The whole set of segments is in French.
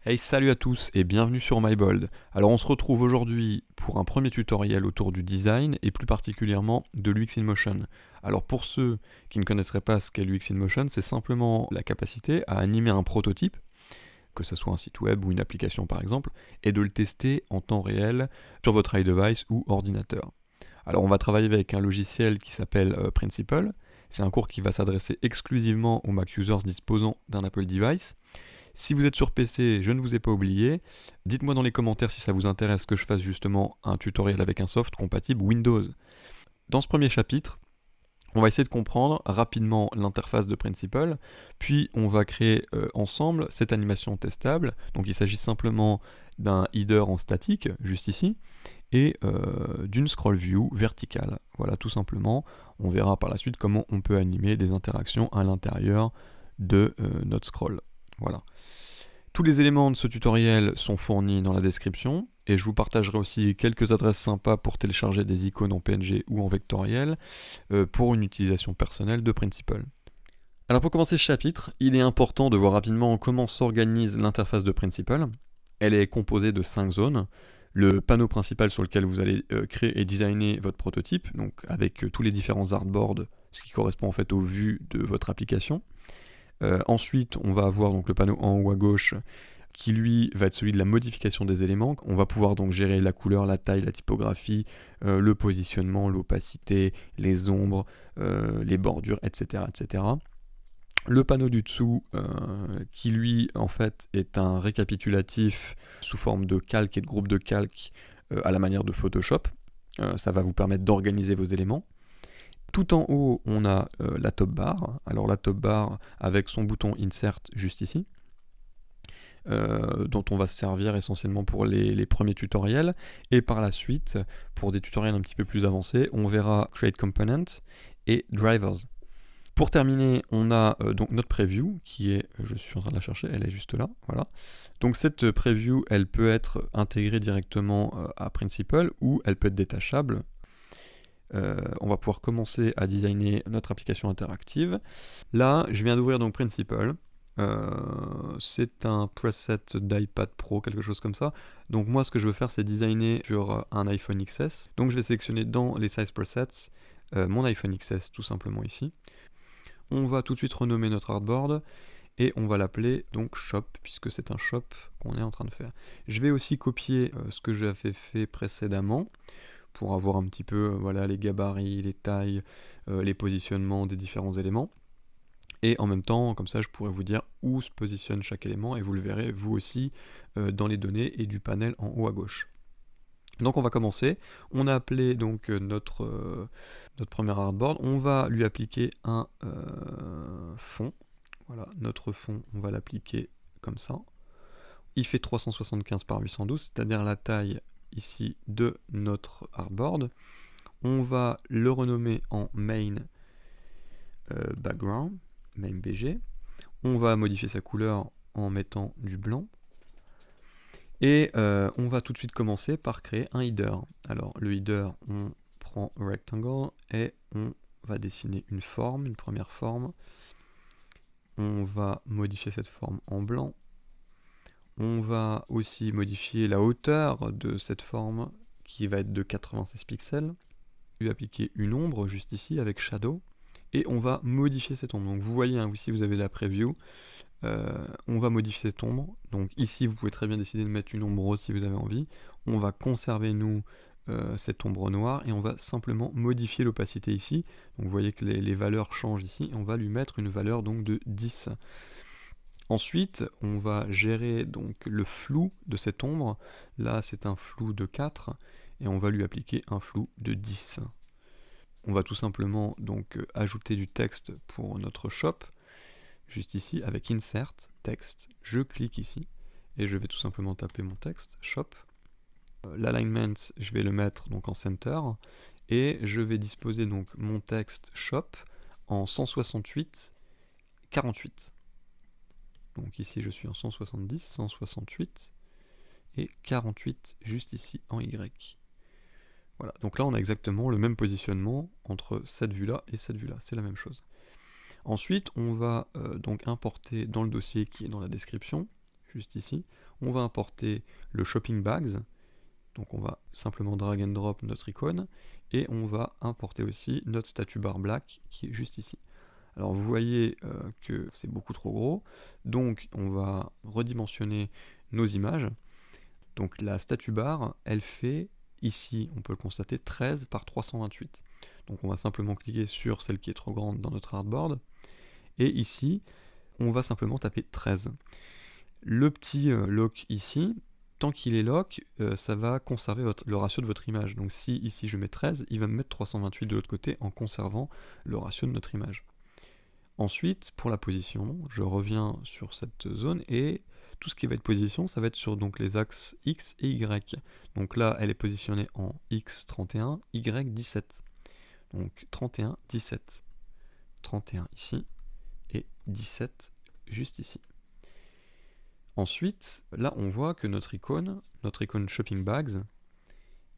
Hey, salut à tous et bienvenue sur MyBold. Alors on se retrouve aujourd'hui pour un premier tutoriel autour du design et plus particulièrement de l'UX InMotion. Alors pour ceux qui ne connaisseraient pas ce qu'est l'UX InMotion, c'est simplement la capacité à animer un prototype, que ce soit un site web ou une application par exemple, et de le tester en temps réel sur votre iDevice ou ordinateur. Alors on va travailler avec un logiciel qui s'appelle Principal. C'est un cours qui va s'adresser exclusivement aux Mac users disposant d'un Apple device. Si vous êtes sur PC, je ne vous ai pas oublié. Dites-moi dans les commentaires si ça vous intéresse que je fasse justement un tutoriel avec un soft compatible Windows. Dans ce premier chapitre, on va essayer de comprendre rapidement l'interface de Principal, puis on va créer ensemble cette animation testable. Donc il s'agit simplement d'un header en statique, juste ici, et d'une scroll view verticale. Voilà, tout simplement. On verra par la suite comment on peut animer des interactions à l'intérieur de notre scroll. Voilà. Tous les éléments de ce tutoriel sont fournis dans la description, et je vous partagerai aussi quelques adresses sympas pour télécharger des icônes en PNG ou en vectoriel pour une utilisation personnelle de Principal. Alors pour commencer ce chapitre, il est important de voir rapidement comment s'organise l'interface de Principal. Elle est composée de 5 zones. Le panneau principal sur lequel vous allez créer et designer votre prototype, donc avec tous les différents artboards, ce qui correspond en fait aux vues de votre application. Ensuite, on va avoir donc le panneau en haut à gauche qui lui va être celui de la modification des éléments. On va pouvoir donc gérer la couleur, la taille, la typographie, le positionnement, l'opacité, les ombres, les bordures, etc., etc. Le panneau du dessous qui lui en fait est un récapitulatif sous forme de calque et de groupe de calque à la manière de Photoshop. Ça va vous permettre d'organiser vos éléments. Tout en haut, on a la top bar. Alors la top bar avec son bouton Insert juste ici, dont on va se servir essentiellement pour les premiers tutoriels. Et par la suite, pour des tutoriels un petit peu plus avancés, on verra Create Component et Drivers. Pour terminer, on a donc notre preview qui est, je suis en train de la chercher, elle est juste là, voilà. Donc cette preview, elle peut être intégrée directement à Principal ou elle peut être détachable. On va pouvoir commencer à designer notre application interactive. Là, je viens d'ouvrir donc Principal. C'est un preset d'iPad Pro, quelque chose comme ça. Donc moi, ce que je veux faire, c'est designer sur un iPhone XS. Donc je vais sélectionner dans les size presets mon iPhone XS, tout simplement ici. On va tout de suite renommer notre artboard et on va l'appeler donc shop, puisque c'est un shop qu'on est en train de faire. Je vais aussi copier ce que j'avais fait précédemment pour avoir un petit peu voilà, les gabarits, les tailles, les positionnements des différents éléments. Et en même temps, comme ça, je pourrais vous dire où se positionne chaque élément, et vous le verrez vous aussi dans les données et du panel en haut à gauche. Donc on va commencer. On a appelé donc notre premier artboard. On va lui appliquer un fond. Voilà, notre fond, on va l'appliquer comme ça. Il fait 375 par 812, c'est-à-dire la taille ici de notre artboard. On va le renommer en main background, main BG. On va modifier sa couleur en mettant du blanc. Et on va tout de suite commencer par créer un header. Alors le header, on prend rectangle et on va dessiner une forme, une première forme. On va modifier cette forme en blanc. On va aussi modifier la hauteur de cette forme qui va être de 96 pixels. Lui appliquer une ombre juste ici avec shadow. Et on va modifier cette ombre. Donc vous voyez, hein, ici vous avez la preview. On va modifier cette ombre. Donc ici vous pouvez très bien décider de mettre une ombre rose si vous avez envie. On va conserver nous cette ombre noire et on va simplement modifier l'opacité ici. Donc vous voyez que les valeurs changent ici. Et on va lui mettre une valeur donc de 10. Ensuite, on va gérer donc le flou de cette ombre. Là, c'est un flou de 4 et on va lui appliquer un flou de 10. On va tout simplement donc ajouter du texte pour notre shop, juste ici avec Insert, Text. Je clique ici et je vais tout simplement taper mon texte, shop. L'alignment, je vais le mettre donc en center et je vais disposer donc mon texte shop en 168, 48. Donc ici je suis en 170, 168 et 48 juste ici en Y. Voilà, donc là on a exactement le même positionnement entre cette vue-là et cette vue-là, c'est la même chose. Ensuite on va donc importer dans le dossier qui est dans la description, juste ici. On va importer le shopping bags, donc on va simplement drag and drop notre icône, et on va importer aussi notre statue bar black qui est juste ici. Alors vous voyez que c'est beaucoup trop gros, donc on va redimensionner nos images. Donc la statue bar, elle fait, ici on peut le constater, 13 par 328. Donc on va simplement cliquer sur celle qui est trop grande dans notre artboard, et ici on va simplement taper 13. Le petit lock ici, tant qu'il est lock, ça va conserver le ratio de votre image. Donc si ici je mets 13, il va me mettre 328 de l'autre côté en conservant le ratio de notre image. Ensuite, pour la position, je reviens sur cette zone et tout ce qui va être position, ça va être sur donc, les axes X et Y. Donc là, elle est positionnée en X 31, Y 17. Donc 31, 17. 31 ici et 17 juste ici. Ensuite, là on voit que notre icône Shopping Bags,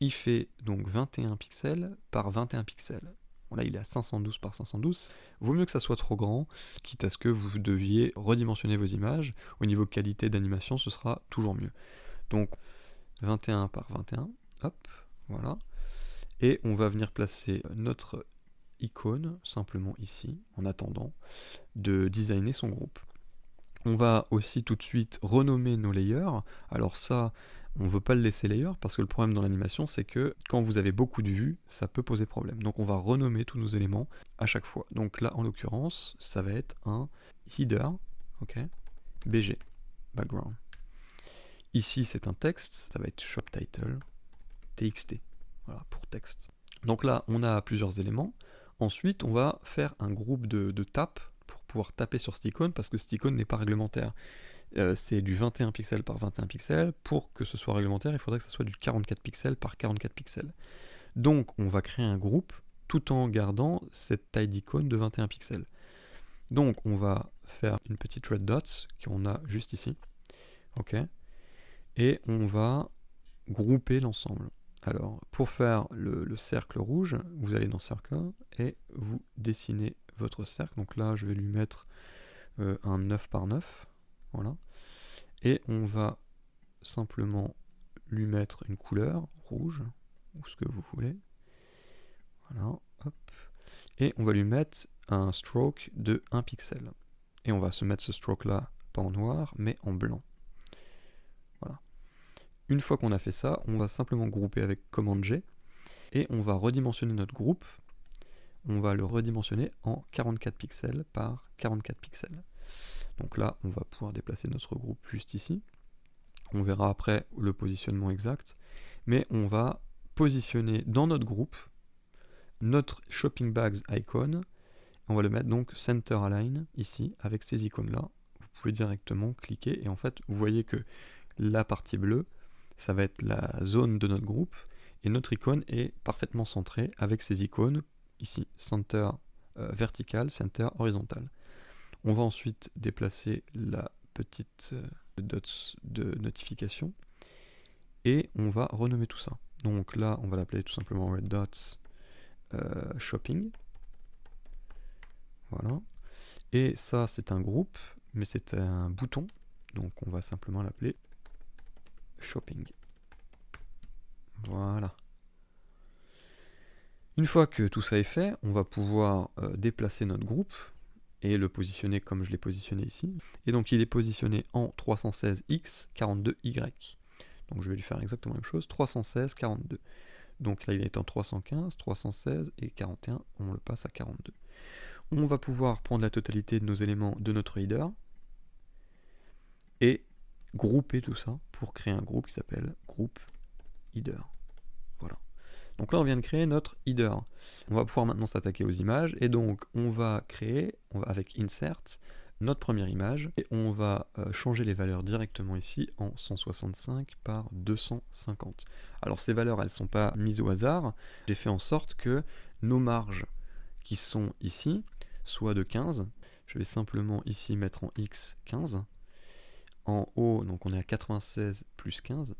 il fait donc 21 pixels par 21 pixels. Bon, là il est à 512 par 512. Vaut mieux que ça soit trop grand, quitte à ce que vous deviez redimensionner vos images. Au niveau qualité d'animation, ce sera toujours mieux. Donc 21 par 21, hop, voilà. Et on va venir placer notre icône simplement ici, en attendant de designer son groupe. On va aussi tout de suite renommer nos layers. Alors ça, on ne veut pas le laisser layer parce que le problème dans l'animation, c'est que quand vous avez beaucoup de vues, ça peut poser problème. Donc on va renommer tous nos éléments à chaque fois. Donc là, en l'occurrence, ça va être un header, ok, BG, background. Ici, c'est un texte, ça va être shop title, txt, voilà, pour texte. Donc là, on a plusieurs éléments. Ensuite, on va faire un groupe de tapes pour pouvoir taper sur cette icône, parce que cette icône n'est pas réglementaire. C'est du 21 pixels par 21 pixels. Pour que ce soit réglementaire, il faudrait que ce soit du 44 pixels par 44 pixels. Donc on va créer un groupe tout en gardant cette taille d'icône de 21 pixels. Donc on va faire une petite red dots qu'on a juste ici. Ok. Et on va grouper l'ensemble. Alors pour faire le cercle rouge, vous allez dans Circle et vous dessinez votre cercle. Donc là je vais lui mettre un 9 par 9. Voilà. Et on va simplement lui mettre une couleur rouge, ou ce que vous voulez. Voilà, hop. Et on va lui mettre un stroke de 1 pixel. Et on va se mettre ce stroke là, pas en noir, mais en blanc. Voilà. Une fois qu'on a fait ça, on va simplement grouper avec Command G, et on va redimensionner notre groupe. On va le redimensionner en 44 pixels par 44 pixels. Donc là, on va pouvoir déplacer notre groupe juste ici. On verra après le positionnement exact. Mais on va positionner dans notre groupe notre Shopping Bags icon. On va le mettre donc Center Align ici, avec ces icônes-là. Vous pouvez directement cliquer et en fait, vous voyez que la partie bleue, ça va être la zone de notre groupe. Et notre icône est parfaitement centrée avec ces icônes ici, Center vertical, Center horizontal. On va ensuite déplacer la petite dots de notification et on va renommer tout ça. Donc là, on va l'appeler tout simplement red dots shopping. Voilà. Et ça, c'est un groupe, mais c'est un bouton. Donc on va simplement l'appeler shopping. Voilà. Une fois que tout ça est fait, on va pouvoir déplacer notre groupe et le positionner comme je l'ai positionné ici. Et donc il est positionné en 316x 42y. Donc je vais lui faire exactement la même chose, 316, 42. Donc là il est en 315, 316 et 41, on le passe à 42. On va pouvoir prendre la totalité de nos éléments de notre header et grouper tout ça pour créer un groupe qui s'appelle groupe header. Voilà. Donc là on vient de créer notre header. On va pouvoir maintenant s'attaquer aux images et donc on va créer, avec insert, notre première image et on va changer les valeurs directement ici en 165 par 250. Alors ces valeurs elles ne sont pas mises au hasard, j'ai fait en sorte que nos marges qui sont ici soient de 15. Je vais simplement ici mettre en X 15. En haut, donc on est à 96 plus 15.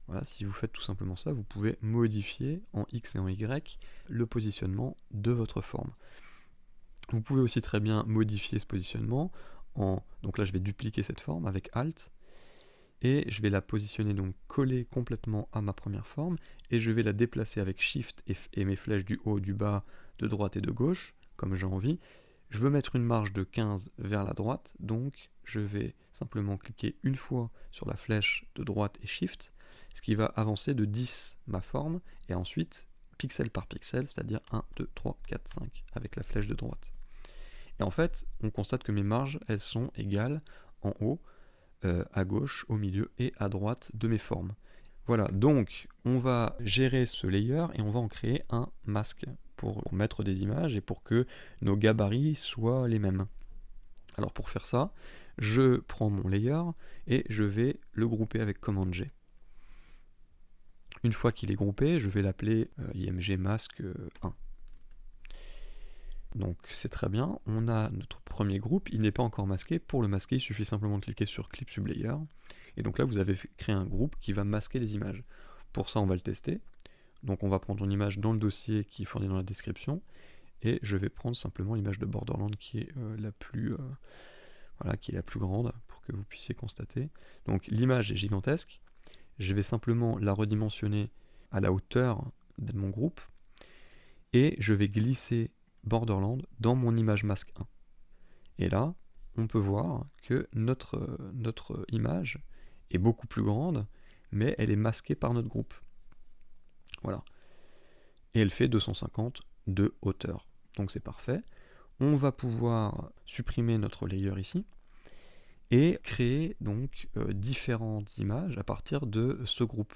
Voilà, si vous faites tout simplement ça, vous pouvez modifier en X et en Y le positionnement de votre forme. Vous pouvez aussi très bien modifier ce positionnement donc là je vais dupliquer cette forme avec Alt et je vais la positionner donc collée complètement à ma première forme, et je vais la déplacer avec Shift et mes flèches du haut, du bas, de droite et de gauche, comme j'ai envie. Je veux mettre une marge de 15 vers la droite, donc je vais simplement cliquer une fois sur la flèche de droite et Shift, ce qui va avancer de 10 ma forme, et ensuite, pixel par pixel, c'est-à-dire 1, 2, 3, 4, 5, avec la flèche de droite. Et en fait, on constate que mes marges, elles sont égales en haut, à gauche, au milieu et à droite de mes formes. Voilà, donc on va gérer ce layer et on va en créer un masque pour mettre des images et pour que nos gabarits soient les mêmes. Alors pour faire ça, je prends mon layer et je vais le grouper avec Command G. Une fois qu'il est groupé, je vais l'appeler img mask 1. Donc c'est très bien, on a notre premier groupe, il n'est pas encore masqué. Pour le masquer, il suffit simplement de cliquer sur Clip Sublayer. Et donc là, vous avez créé un groupe qui va masquer les images. Pour ça, on va le tester. Donc on va prendre une image dans le dossier qui est fourni dans la description. Et je vais prendre simplement l'image de Borderland qui est la plus grande pour que vous puissiez constater. Donc l'image est gigantesque. Je vais simplement la redimensionner à la hauteur de mon groupe. Et je vais glisser Borderland dans mon image masque 1. Et là, on peut voir que notre image est beaucoup plus grande, mais elle est masquée par notre groupe. Voilà. Et elle fait 250 de hauteur. Donc c'est parfait. On va pouvoir supprimer notre layer ici et créer donc différentes images à partir de ce groupe.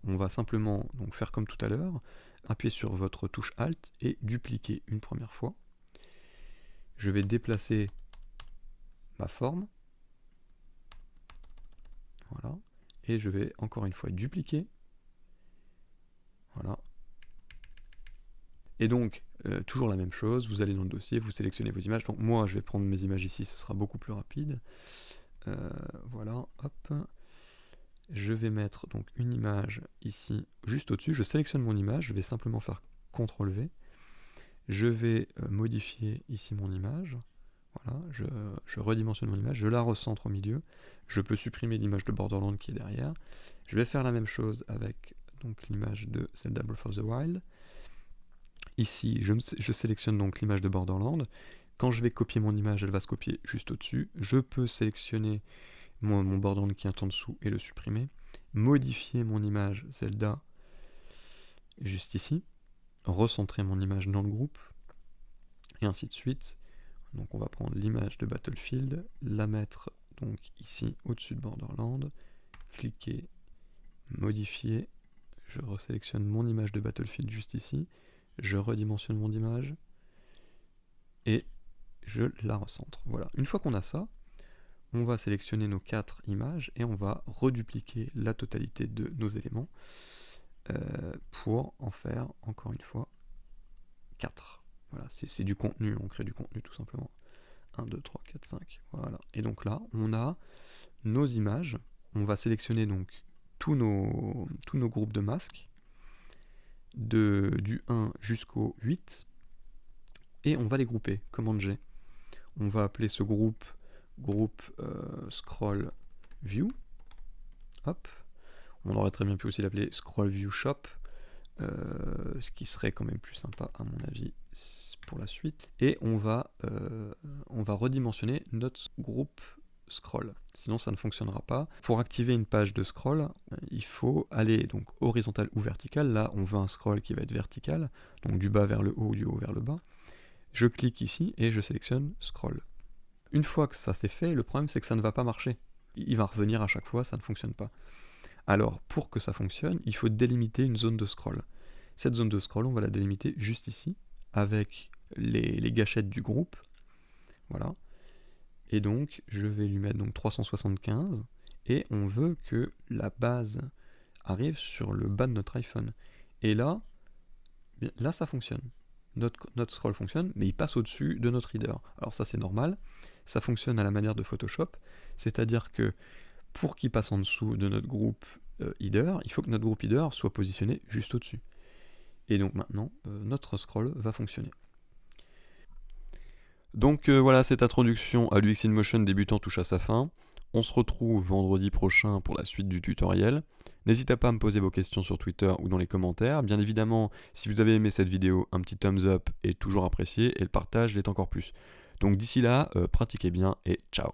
On va simplement donc faire comme tout à l'heure, appuyer sur votre touche Alt et dupliquer une première fois. Je vais déplacer ma forme. Voilà. Et je vais encore une fois dupliquer. Voilà. Et donc, toujours la même chose, vous allez dans le dossier, vous sélectionnez vos images. Donc moi, je vais prendre mes images ici, ce sera beaucoup plus rapide. Voilà, hop. Je vais mettre donc une image ici, juste au-dessus. Je sélectionne mon image, je vais simplement faire CTRL-V. Je vais modifier ici mon image. Voilà, je redimensionne mon image, je la recentre au milieu. Je peux supprimer l'image de Borderland qui est derrière. Je vais faire la même chose avec l'image de Zelda Breath of the Wild. Ici, je sélectionne donc l'image de Borderland. Quand je vais copier mon image, elle va se copier juste au-dessus. Je peux sélectionner mon Borderland qui est en dessous et le supprimer. Modifier mon image Zelda juste ici. Recentrer mon image dans le groupe. Et ainsi de suite. Donc on va prendre l'image de Battlefield, la mettre donc ici au-dessus de Borderland, cliquer, modifier, je resélectionne mon image de Battlefield juste ici, je redimensionne mon image et je la recentre. Voilà, une fois qu'on a ça, on va sélectionner nos 4 images et on va redupliquer la totalité de nos éléments pour en faire encore une fois 4. Voilà, c'est du contenu, on crée du contenu tout simplement. 1, 2, 3, 4, 5, voilà. Et donc là, on a nos images, on va sélectionner donc tous nos groupes de masques, du 1 jusqu'au 8, et on va les grouper, Command G. On va appeler ce groupe Scroll View, hop. On aurait très bien pu aussi l'appeler Scroll View Shop, ce qui serait quand même plus sympa à mon avis pour la suite. Et on va redimensionner notre groupe scroll, sinon ça ne fonctionnera pas. Pour activer une page de scroll, il faut aller donc horizontal ou vertical. Là on veut un scroll qui va être vertical, donc du bas vers le haut ou du haut vers le bas. Je clique ici et je sélectionne scroll. Une fois que ça c'est fait, le problème c'est que ça ne va pas marcher. Il va revenir à chaque fois, ça ne fonctionne pas. Alors, pour que ça fonctionne, il faut délimiter une zone de scroll. Cette zone de scroll, on va la délimiter juste ici, avec les gâchettes du groupe. Voilà. Et donc, je vais lui mettre donc 375, et on veut que la base arrive sur le bas de notre iPhone. Et là ça fonctionne. Notre scroll fonctionne, mais il passe au-dessus de notre header. Alors ça c'est normal, ça fonctionne à la manière de Photoshop, c'est-à-dire que pour qu'il passe en dessous de notre groupe header, il faut que notre groupe header soit positionné juste au-dessus. Et donc maintenant, notre scroll va fonctionner. Donc voilà, cette introduction à l'UX InMotion débutant touche à sa fin. On se retrouve vendredi prochain pour la suite du tutoriel. N'hésitez pas à me poser vos questions sur Twitter ou dans les commentaires. Bien évidemment, si vous avez aimé cette vidéo, un petit thumbs up est toujours apprécié et le partage l'est encore plus. Donc d'ici là, pratiquez bien et ciao.